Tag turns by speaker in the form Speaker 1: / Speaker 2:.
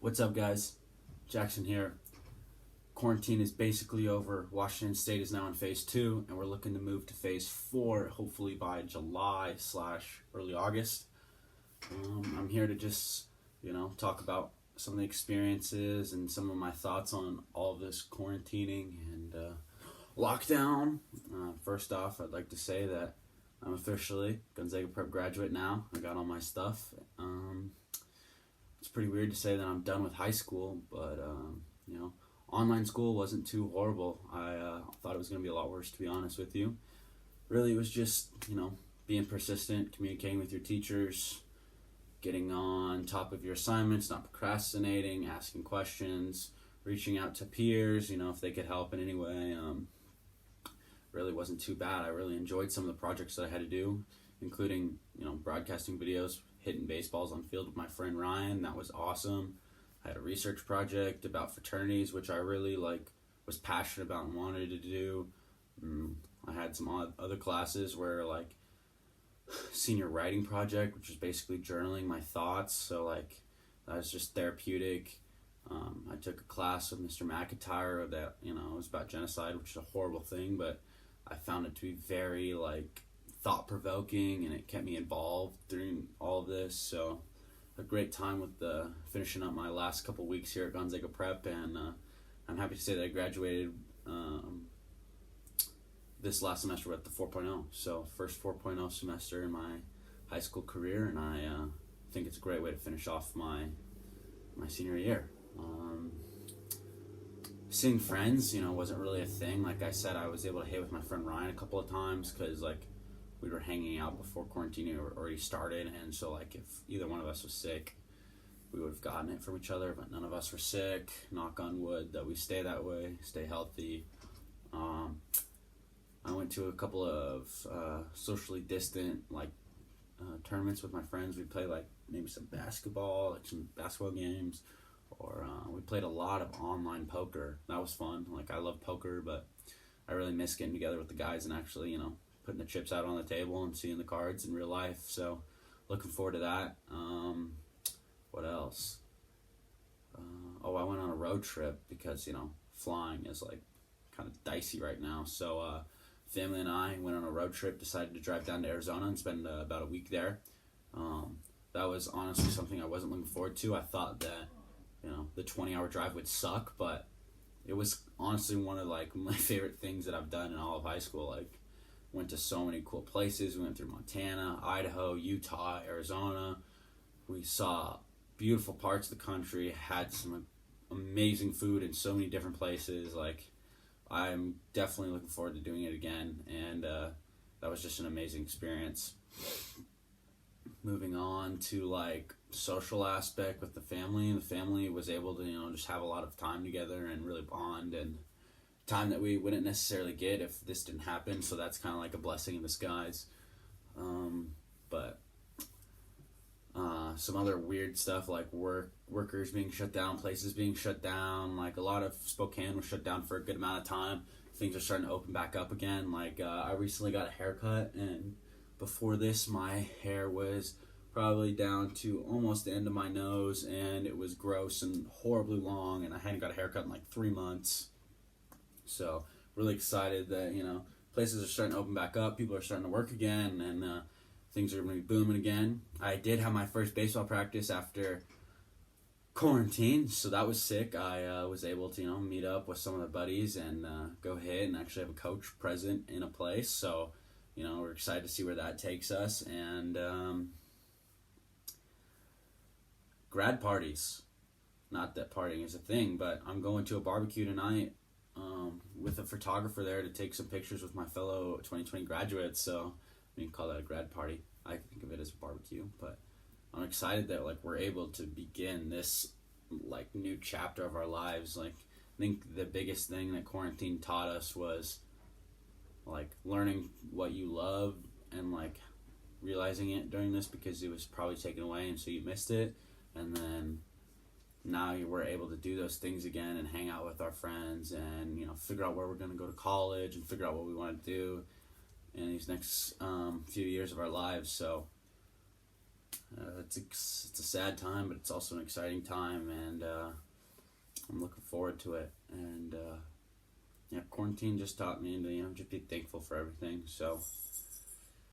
Speaker 1: What's up, guys? Jackson here. Quarantine is basically over. Washington State is now in phase 2, and we're looking to move to phase 4, hopefully by July / early August. I'm here to just, talk about some of the experiences and some of my thoughts on all of this quarantining and lockdown. First off, I'd like to say that I'm officially Gonzaga Prep graduate now. I got all my stuff. It's pretty weird to say that I'm done with high school, but online school wasn't too horrible. I thought it was going to be a lot worse, to be honest with you. Really, it was just, being persistent, communicating with your teachers, getting on top of your assignments, not procrastinating, asking questions, reaching out to peers, if they could help in any way. Really wasn't too bad. I really enjoyed some of the projects that I had to do, including, broadcasting videos, hitting baseballs on field with my friend Ryan. That was awesome. I had a research project about fraternities, which I really was passionate about and wanted to do. I had some other classes where senior writing project, which was basically journaling my thoughts. So that was just therapeutic. I took a class with Mr. McIntyre that it was about genocide, which is a horrible thing, but I found it to be very thought-provoking, and it kept me involved during all of this. So a great time with finishing up my last couple weeks here at Gonzaga Prep, and I'm happy to say that I graduated this last semester with the 4.0. So first 4.0 semester in my high school career, and I think it's a great way to finish off my senior year. Seeing friends, wasn't really a thing. Like I said, I was able to hang with my friend Ryan a couple of times because we were hanging out before quarantine already started, and so if either one of us was sick, we would have gotten it from each other, but none of us were sick. Knock on wood that we stay that way, stay healthy. I went to a couple of socially distant tournaments with my friends. We played maybe some basketball, some basketball games, or we played a lot of online poker. That was fun. I love poker, but I really miss getting together with the guys and actually, putting the chips out on the table and seeing the cards in real life. So looking forward to that. What else? I went on a road trip because, flying is kind of dicey right now. So family and I went on a road trip, decided to drive down to Arizona and spend about a week there. That was honestly something I wasn't looking forward to. I thought that, the 20-hour drive would suck, but it was honestly one of my favorite things that I've done in all of high school. Went to so many cool places. We went through Montana, Idaho, Utah, Arizona. We saw beautiful parts of the country, had some amazing food in so many different places. I'm definitely looking forward to doing it again, and that was just an amazing experience. Moving on to social aspect with the family. The family was able to just have a lot of time together and really bond, and time that we wouldn't necessarily get if this didn't happen. So that's kind of a blessing in disguise. But some other weird stuff workers being shut down, places being shut down. A lot of Spokane was shut down for a good amount of time. Things are starting to open back up again. I recently got a haircut, and before this my hair was probably down to almost the end of my nose, and it was gross and horribly long, and I hadn't got a haircut in 3 months. So really excited that places are starting to open back up, people are starting to work again, and things are going to be booming again. I did have my first baseball practice after quarantine, so that was sick. I was able to meet up with some of the buddies and go hit and actually have a coach present in a place. So we're excited to see where that takes us. And grad parties, not that partying is a thing, but I'm going to a barbecue tonight with a photographer there to take some pictures with my fellow 2020 graduates. So call that a grad party. I think of it as a barbecue, but I'm excited that we're able to begin this new chapter of our lives. I think the biggest thing that quarantine taught us was learning what you love and realizing it during this, because it was probably taken away and so you missed it, and then now we're able to do those things again and hang out with our friends and figure out where we're going to go to college and figure out what we want to do in these next few years of our lives. So It's a sad time, but it's also an exciting time, and I'm looking forward to it. And yeah, quarantine just taught me to just be thankful for everything. So